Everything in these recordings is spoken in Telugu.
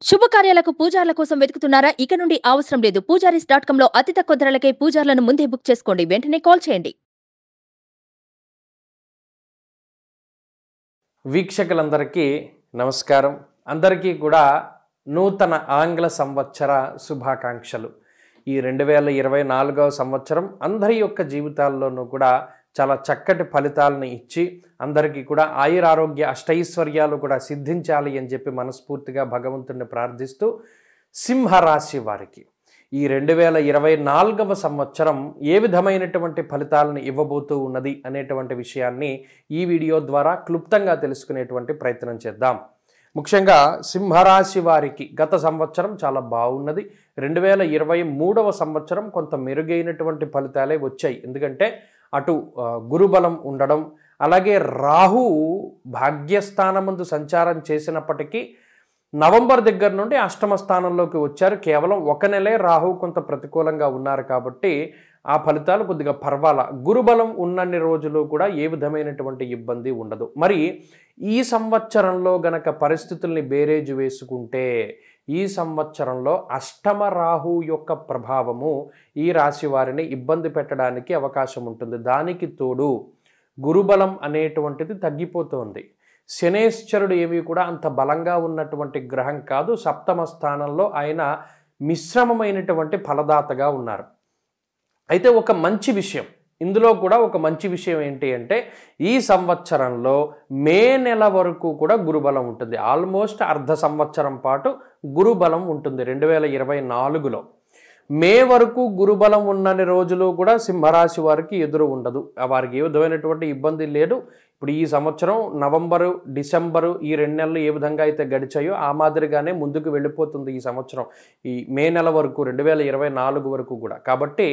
శుభకార్యాలకు పూజార్ల కోసం వెతుకుతున్నారా? ఇక నుండి అవసరం లేదు. పూజారీస్.com లో అతి తక్కువ ధరలకే పూజార్లను ముందే బుక్ చేసుకోండి. వెంటనే కాల్ చేయండి. వీక్షకులందరికీ నమస్కారం. అందరికీ కూడా నూతన ఆంగ్ల సంవత్సర శుభాకాంక్షలు. ఈ 2024వ సంవత్సరం అందరి యొక్క జీవితాల్లోనూ కూడా చాలా చక్కటి ఫలితాలను ఇచ్చి అందరికీ కూడా ఆయురారోగ్య అష్టైశ్వర్యాలు కూడా సిద్ధించాలి అని చెప్పి మనస్ఫూర్తిగా భగవంతుడిని ప్రార్థిస్తూ సింహరాశి వారికి ఈ 2024వ సంవత్సరం ఏ విధమైనటువంటి ఫలితాలను ఇవ్వబోతూ ఉన్నది అనేటువంటి విషయాన్ని ఈ వీడియో ద్వారా క్లుప్తంగా తెలుసుకునేటువంటి ప్రయత్నం చేద్దాం. ముఖ్యంగా సింహరాశి వారికి గత సంవత్సరం చాలా బాగున్నది. 2023వ సంవత్సరం కొంత మెరుగైనటువంటి ఫలితాలే వచ్చాయి. ఎందుకంటే అటు గురుబలం ఉండడం, అలాగే రాహు భాగ్యస్థానమందు సంచారం చేసినప్పటికీ నవంబర్ దగ్గర నుండి అష్టమ స్థానంలోకి వచ్చారు. కేవలం ఒక నెలే రాహు కొంత ప్రతికూలంగా ఉన్నారు కాబట్టి ఆ ఫలితాలు కొద్దిగా పర్వాలా. గురుబలం ఉన్నన్ని రోజులు కూడా ఏ విధమైనటువంటి ఇబ్బంది ఉండదు. మరి ఈ సంవత్సరంలో గనక పరిస్థితుల్ని బేరేజు వేసుకుంటే ఈ సంవత్సరంలో అష్టమ రాహు యొక్క ప్రభావము ఈ రాశి వారిని ఇబ్బంది పెట్టడానికి అవకాశం ఉంటుంది. దానికి తోడు గురుబలం అనేటువంటిది తగ్గిపోతుంది. శనేశ్వరుడు ఏమీ కూడా అంత బలంగా ఉన్నటువంటి గ్రహం కాదు. సప్తమ స్థానంలో ఆయన మిశ్రమమైనటువంటి ఫలదాతగా ఉన్నారు. అయితే ఒక మంచి విషయం, ఇందులో కూడా ఒక మంచి విషయం ఏంటి అంటే ఈ సంవత్సరంలో మే నెల వరకు కూడా గురుబలం ఉంటుంది. ఆల్మోస్ట్ అర్ధ సంవత్సరం పాటు గురుబలం ఉంటుంది. 2024లో మే వరకు గురుబలం ఉన్నన్ని రోజులు కూడా సింహరాశి వారికి ఎదురు ఉండదు. వారికి ఏ విధమైనటువంటి ఇబ్బంది లేదు. ఇప్పుడు ఈ సంవత్సరం నవంబరు, డిసెంబరు ఈ 2 నెలలు ఏ విధంగా అయితే గడిచాయో ఆ మాదిరిగానే ముందుకు వెళ్ళిపోతుంది ఈ సంవత్సరం. ఈ మే నెల వరకు 2024 వరకు కూడా. కాబట్టి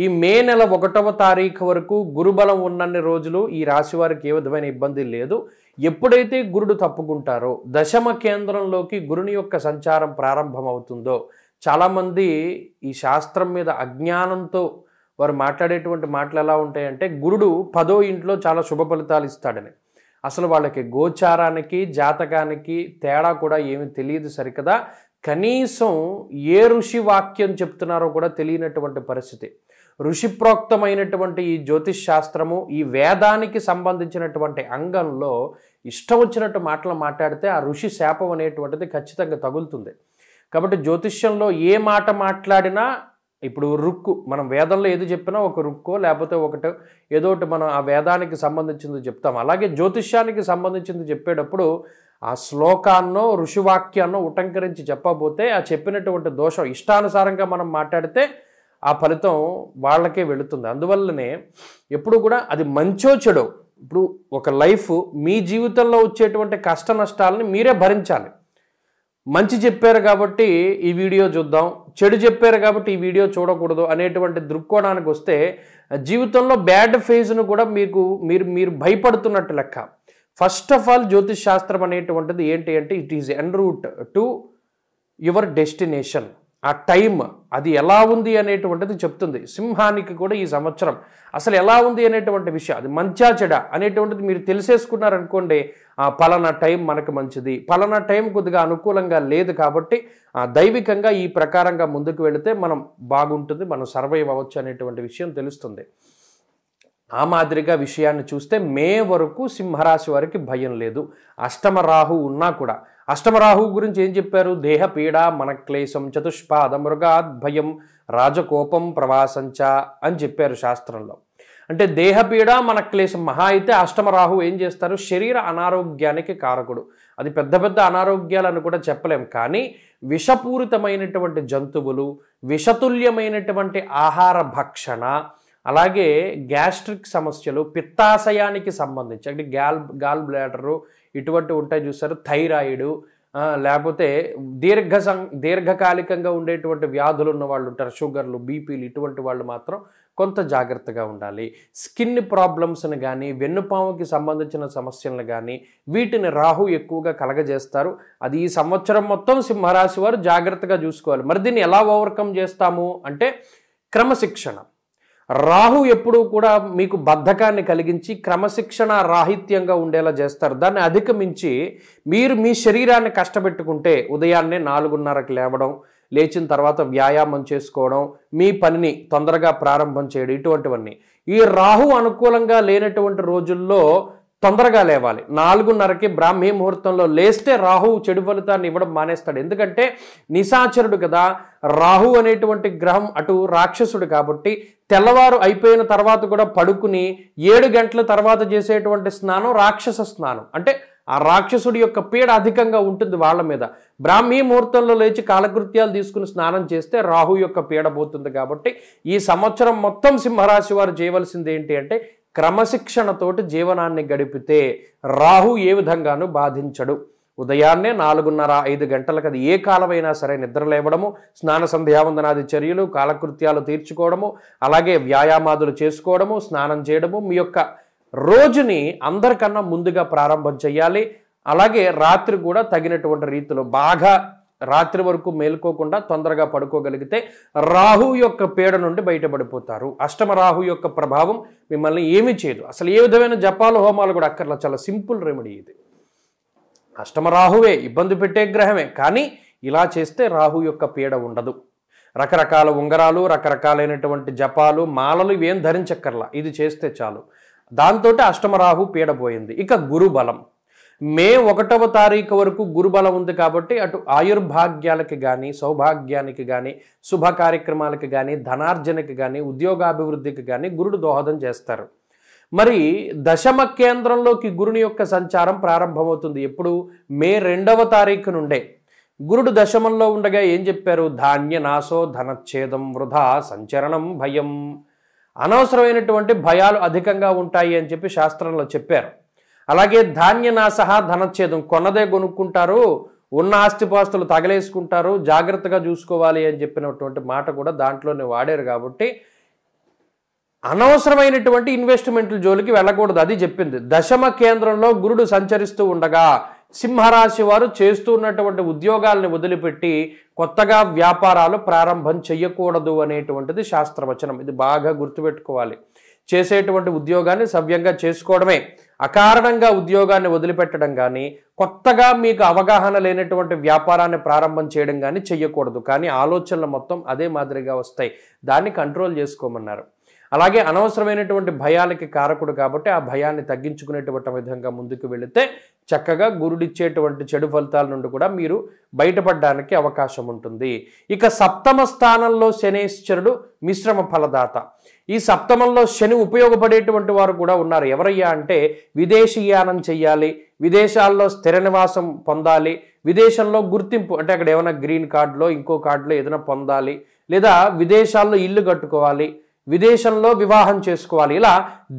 ఈ మే నెల 1వ తారీఖు వరకు గురుబలం ఉన్నన్ని రోజులు ఈ రాశి వారికి ఏ విధమైన ఇబ్బంది లేదు. ఎప్పుడైతే గురుడు తప్పుకుంటారో దశమ కేంద్రంలోకి గురుని యొక్క సంచారం ప్రారంభమవుతుందో చాలామంది ఈ శాస్త్రం మీద అజ్ఞానంతో వారు మాట్లాడేటువంటి మాటలు ఎలా ఉంటాయంటే గురుడు 10వ ఇంట్లో చాలా శుభ ఫలితాలు ఇస్తాడని. అసలు వాళ్ళకి గోచారానికి జాతకానికి తేడా కూడా ఏమీ తెలియదు సరికదా. కనీసం ఏ ఋషి వాక్యం చెప్తున్నారో కూడా తెలియనటువంటి పరిస్థితి. ఋషిప్రోక్తమైనటువంటి ఈ జ్యోతిష్ శాస్త్రము ఈ వేదానికి సంబంధించినటువంటి అంగంలో ఇష్టం వచ్చినట్టు మాటలు మాట్లాడితే ఆ ఋషి శాపం అనేటువంటిది ఖచ్చితంగా తగులుతుంది. కాబట్టి జ్యోతిష్యంలో ఏ మాట మాట్లాడినా ఇప్పుడు రుక్కు, మనం వేదంలో ఏది చెప్పినా ఒక రుక్కో లేకపోతే ఒకటో ఏదో ఒకటి మనం ఆ వేదానికి సంబంధించింది చెప్తాం. అలాగే జ్యోతిష్యానికి సంబంధించింది చెప్పేటప్పుడు ఆ శ్లోకాన్నో ఋషివాక్యాన్నో ఉటంకరించి చెప్పబోతే ఆ చెప్పినటువంటి దోషం ఇష్టానుసారంగా మనం మాట్లాడితే ఆ ఫలితం వాళ్ళకే వెళుతుంది. అందువల్లనే ఎప్పుడు కూడా అది మంచో చెడో, ఇప్పుడు ఒక లైఫ్ మీ జీవితంలో వచ్చేటువంటి కష్ట నష్టాలని మీరే భరించాలి. మంచి చెప్పారు కాబట్టి ఈ వీడియో చూద్దాం, చెడు చెప్పారు కాబట్టి ఈ వీడియో చూడకూడదు అనేటువంటి దృక్కోణానికి వస్తే జీవితంలో బ్యాడ్ ఫేజ్ను కూడా మీరు భయపడుతున్నట్టు లెక్క. ఫస్ట్ ఆఫ్ ఆల్ జ్యోతిష్ శాస్త్రం అనేటువంటిది ఏంటి అంటే it is an route to your destination. ఆ టైం అది ఎలా ఉంది అనేటువంటిది చెప్తుంది. సింహానికి కూడా ఈ సంవత్సరం అసలు ఎలా ఉంది అనేటువంటి విషయం, అది మంచా చెడా అనేటువంటిది మీరు తెలిసేసుకున్నారనుకోండి, పలానా టైం మనకు మంచిది, పలానా టైం కొద్దిగా అనుకూలంగా లేదు కాబట్టి దైవికంగా ఈ ప్రకారంగా ముందుకు వెళితే మనం బాగుంటుంది, మనం సర్వైవ్ అవ్వచ్చు అనేటువంటి విషయం తెలుస్తుంది. ఆ మాదిరిగా విషయాన్ని చూస్తే మే వరకు సింహరాశి వారికి భయం లేదు. అష్టమ రాహు ఉన్నా కూడా అష్టమ రాహు గురించి ఏం చెప్పారు? దేహ పీడ మనక్లేశం చతుష్పాద మృగాద్ భయం రాజకోపం ప్రవాసంచ అని చెప్పారు శాస్త్రంలో. అంటే దేహపీడ మనక్లేశం మహా అయితే అష్టమ రాహు ఏం చేస్తారు? శరీర అనారోగ్యానికి కారకుడు. అది పెద్ద పెద్ద అనారోగ్యాలను కూడా చెప్పలేం, కానీ విషపూరితమైనటువంటి జంతువులు, విషతుల్యమైనటువంటి ఆహార భక్షణ, అలాగే గ్యాస్ట్రిక్ సమస్యలు, పిత్తాశయానికి సంబంధించి అంటే గాల్ బ్లాడరు ఇటువంటి ఉంటాయి చూస్తారు, థైరాయిడ్, లేకపోతే దీర్ఘకాలికంగా ఉండేటువంటి వ్యాధులు ఉన్న వాళ్ళు ఉంటారు, షుగర్లు, బీపీలు, ఇటువంటి వాళ్ళు మాత్రం కొంత జాగ్రత్తగా ఉండాలి. స్కిన్ ప్రాబ్లమ్స్ని కానీ వెన్నుపాముకి సంబంధించిన సమస్యలను కానీ వీటిని రాహు ఎక్కువగా కలగజేస్తారు. అది ఈ సంవత్సరం మొత్తం సింహరాశి వారు జాగ్రత్తగా చూసుకోవాలి. మరి దీన్ని ఎలా ఓవర్కమ్ చేస్తాము అంటే క్రమశిక్షణ. రాహు ఎప్పుడూ కూడా మీకు బద్ధకాన్ని కలిగించి క్రమశిక్షణ రాహిత్యంగా ఉండేలా చేస్తారు. దాన్ని అధిగమించి మీరు మీ శరీరాన్ని కష్టపెట్టుకుంటే ఉదయాన్నే 4:30కి లేవడం, లేచిన తర్వాత వ్యాయామం చేసుకోవడం, మీ పనిని తొందరగా ప్రారంభం చేయడం, ఇటువంటివన్నీ ఈ రాహు అనుకూలంగా లేనటువంటి రోజుల్లో తొందరగా లేవాలి. 4:30కి బ్రాహ్మీ ముహూర్తంలో లేస్తే రాహువు చెడు ఫలితాన్ని ఇవ్వడం మానేస్తాడు. ఎందుకంటే నిశాచరుడు కదా, రాహు అనేటువంటి గ్రహం అటు రాక్షసుడు కాబట్టి తెల్లవారు అయిపోయిన తర్వాత కూడా పడుకుని 7 గంటల తర్వాత చేసేటువంటి స్నానం రాక్షస స్నానం. అంటే ఆ రాక్షసుడి యొక్క పీడ అధికంగా ఉంటుంది వాళ్ళ మీద. బ్రాహ్మీ ముహూర్తంలో లేచి కాలకృత్యాలు తీసుకుని స్నానం చేస్తే రాహు యొక్క పీడ పోతుంది. కాబట్టి ఈ సంవత్సరం మొత్తం సింహరాశి వారు చేయవలసింది ఏంటి అంటే క్రమశిక్షణతోటి జీవనాన్ని గడిపితే రాహు ఏ విధంగానూ బాధించడు. ఉదయాన్నే 4:30-5 గంటలకు అది ఏ కాలమైనా సరే నిద్ర లేవడము, స్నాన సంధ్యావందనాది చర్యలు, కాలకృత్యాలు తీర్చుకోవడము, అలాగే వ్యాయామాదులు చేసుకోవడము, స్నానం చేయడము, మీ యొక్క రోజుని అందరికన్నా ముందుగా ప్రారంభం చేయాలి. అలాగే రాత్రి కూడా తగినటువంటి రీతిలో బాగా రాత్రి వరకు మేల్కోకుండా తొందరగా పడుకోగలిగితే రాహు యొక్క పీడ నుండి బయటపడిపోతారు. అష్టమ రాహు యొక్క ప్రభావం మిమ్మల్ని ఏమీ చేయదు. అసలు ఏ విధమైన జపాలు హోమాలు కూడా అక్కర్లా, చాలా సింపుల్ రెమెడీ ఇది. అష్టమ రాహువే ఇబ్బంది పెట్టే గ్రహమే, కానీ ఇలా చేస్తే రాహు యొక్క పీడ ఉండదు. రకరకాల ఉంగరాలు, రకరకాలైనటువంటి జపాలు, మాలలు ఇవేం ధరించక్కర్లా, ఇది చేస్తే చాలు. దాంతో అష్టమ రాహు పీడ పోయింది. ఇక గురుబలం మే 1వ తారీఖు వరకు గురుబలం ఉంది కాబట్టి అటు ఆయుర్భాగ్యాలకి కానీ, సౌభాగ్యానికి కానీ, శుభ కార్యక్రమాలకి కానీ, ధనార్జనకి కానీ, ఉద్యోగాభివృద్ధికి కానీ గురుడు దోహదం చేస్తారు. మరి దశమ కేంద్రంలోకి గురుని యొక్క సంచారం ప్రారంభమవుతుంది. ఎప్పుడు? మే 2వ తారీఖు నుండే. గురుడు దశమంలో ఉండగా ఏం చెప్పారు? ధాన్య నాశో ధనచ్ఛేదం వృధా సంచరణం భయం. అనవసరమైనటువంటి భయాలు అధికంగా ఉంటాయి అని చెప్పి శాస్త్రంలో చెప్పారు. అలాగే ధాన్యనాశ ధనచ్ఛేదం, కొన్నదే కొనుక్కుంటారు, ఉన్న ఆస్తిపాస్తులు తగలేసుకుంటారు, జాగ్రత్తగా చూసుకోవాలి అని చెప్పినటువంటి మాట కూడా దాంట్లోనే వాడారు. కాబట్టి అనవసరమైనటువంటి ఇన్వెస్ట్మెంట్ల జోలికి వెళ్ళకూడదు, అది చెప్పింది. దశమ కేంద్రంలో గురుడు సంచరిస్తూ ఉండగా సింహరాశి వారు చేస్తూ ఉన్నటువంటి ఉద్యోగాల్ని వదిలిపెట్టి కొత్తగా వ్యాపారాలు ప్రారంభం చెయ్యకూడదు అనేటువంటిది శాస్త్రవచనం. ఇది బాగా గుర్తుపెట్టుకోవాలి. చేసేటువంటి ఉద్యోగాన్ని సవ్యంగా చేసుకోవడమే, అకారణంగా ఉద్యోగాన్ని వదిలిపెట్టడం కానీ, కొత్తగా మీకు అవగాహన లేనటువంటి వ్యాపారాన్ని ప్రారంభం చేయడం కానీ చెయ్యకూడదు. కానీ ఆలోచనలు మొత్తం అదే మాదిరిగా వస్తాయి, దాన్ని కంట్రోల్ చేసుకోమన్నారు. అలాగే అనవసరమైనటువంటి భయాలకి కారకుడు కాబట్టి ఆ భయాన్ని తగ్గించుకునేటువంటి విధంగా ముందుకు వెళితే చక్కగా గురుడిచ్చేటువంటి చెడు ఫలితాల నుండి కూడా మీరు బయటపడడానికి అవకాశం ఉంటుంది. ఇక సప్తమ స్థానంలో శనేశ్వరుడు మిశ్రమ ఫలదాత. ఈ సప్తమంలో శని ఉపయోగపడేటువంటి వారు కూడా ఉన్నారు. ఎవరయ్యా అంటే విదేశీయానం చెయ్యాలి, విదేశాల్లో స్థిర నివాసం పొందాలి, విదేశంలో గుర్తింపు అంటే అక్కడ ఏమైనా గ్రీన్ కార్డులో ఇంకో కార్డులో ఏదైనా పొందాలి, లేదా విదేశాల్లో ఇల్లు కట్టుకోవాలి, విదేశంలో వివాహం చేసుకోవాలి. ఇలా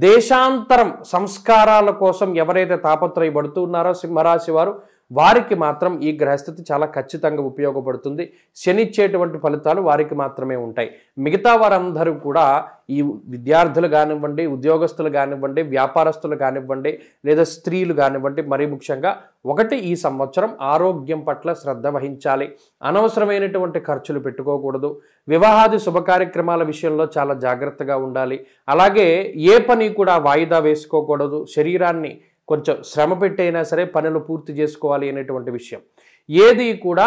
దేశాంతరం సంస్కారాల కోసం ఎవరైతే తాపత్రయపడుతూ ఉన్నారో సింహరాశి వారు, వారికి మాత్రం ఈ గ్రహస్థితి చాలా ఖచ్చితంగా ఉపయోగపడుతుంది. శనిచ్చేటువంటి ఫలితాలు వారికి మాత్రమే ఉంటాయి. మిగతా వారందరూ కూడా ఈ విద్యార్థులు కానివ్వండి, ఉద్యోగస్తులు కానివ్వండి, వ్యాపారస్తులు కానివ్వండి, లేదా స్త్రీలు కానివ్వండి, మరీ ముఖ్యంగా ఒకటి, ఈ సంవత్సరం ఆరోగ్యం పట్ల శ్రద్ధ వహించాలి. అనవసరమైనటువంటి ఖర్చులు పెట్టుకోకూడదు. వివాహాది శుభ కార్యక్రమాల విషయంలో చాలా జాగ్రత్తగా ఉండాలి. అలాగే ఏ పని కూడా వాయిదా వేసుకోకూడదు. శరీరాన్ని కొంచెం శ్రమ పెట్టైనా సరే పనులు పూర్తి చేసుకోవాలి అనేటువంటి విషయం. ఏది కూడా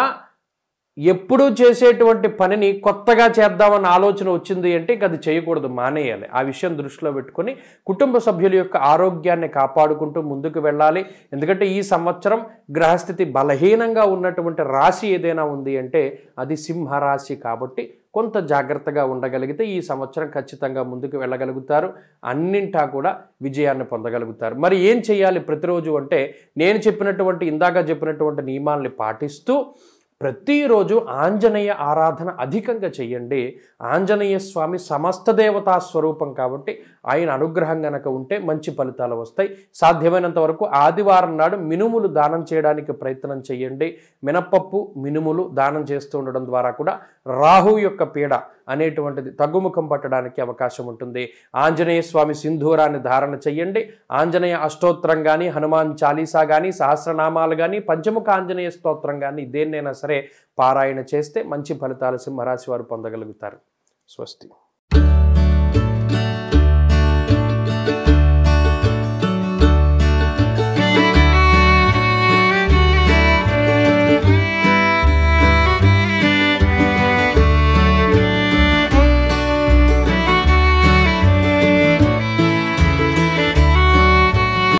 ఎప్పుడూ చేసేటువంటి పనిని కొత్తగా చేద్దామన్న ఆలోచన వచ్చింది అంటే ఇక అది చేయకూడదు, మానేయాలి. ఆ విషయం దృష్టిలో పెట్టుకొని కుటుంబ సభ్యుల యొక్క ఆరోగ్యాన్ని కాపాడుకుంటూ ముందుకు వెళ్ళాలి. ఎందుకంటే ఈ సంవత్సరం గ్రహస్థితి బలహీనంగా ఉన్నటువంటి రాశి ఏదైనా ఉంది అంటే అది సింహరాశి. కాబట్టి కొంత జాగ్రత్తగా ఉండగలిగితే ఈ సంవత్సరం ఖచ్చితంగా ముందుకు వెళ్ళగలుగుతారు. అన్నింటా కూడా విజయాన్ని పొందగలుగుతారు. మరి ఏం చేయాలి ప్రతిరోజు అంటే నేను చెప్పినటువంటి ఇందాక చెప్పినటువంటి నియమాల్ని పాటిస్తూ ప్రతిరోజు ఆంజనేయ ఆరాధన అధికంగా చెయ్యండి. ఆంజనేయ స్వామి సమస్త దేవతా స్వరూపం కాబట్టి ఆయన అనుగ్రహం గనక ఉంటే మంచి ఫలితాలు వస్తాయి. సాధ్యమైనంత వరకు ఆదివారం నాడు మినుములు దానం చేయడానికి ప్రయత్నం చేయండి. మినపప్పు, మినుములు దానం చేస్తూ ఉండడం ద్వారా కూడా రాహు యొక్క పీడ అనేటువంటిది తగ్గుముఖం పట్టడానికి అవకాశం ఉంటుంది. ఆంజనేయ స్వామి సింధూరాన్ని ధారణ చెయ్యండి. ఆంజనేయ అష్టోత్తరం కానీ, హనుమాన్ చాలీసా కానీ, సహస్రనామాలు కానీ, పంచముఖ ఆంజనేయ స్తోత్రం కానీ దేన్నైనా సరే పారాయణ చేస్తే మంచి ఫలితాలు సింహరాశి వారు పొందగలుగుతారు. స్వస్తి.